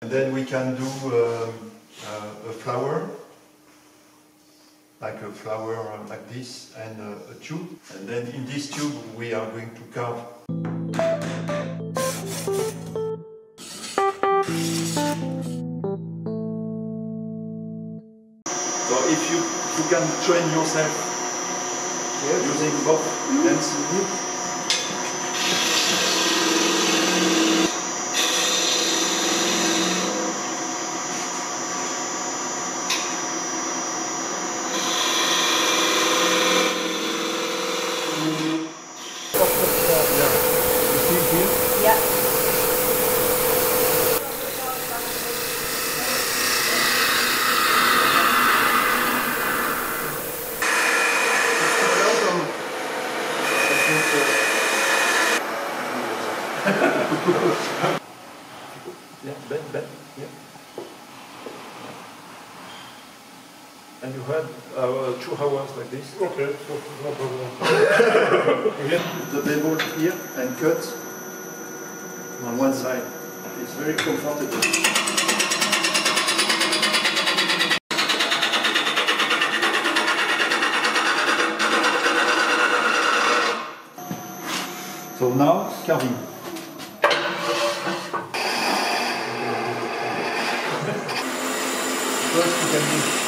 And then we can do a flower, like a flower like this, and a tube. And then in this tube we are going to carve. So if you can train yourself using both hands. Bend, yeah. And you had 2 hours like this. Okay, no problem. The bevel here and cut on one side. It's very comfortable. So now, carving. First you can do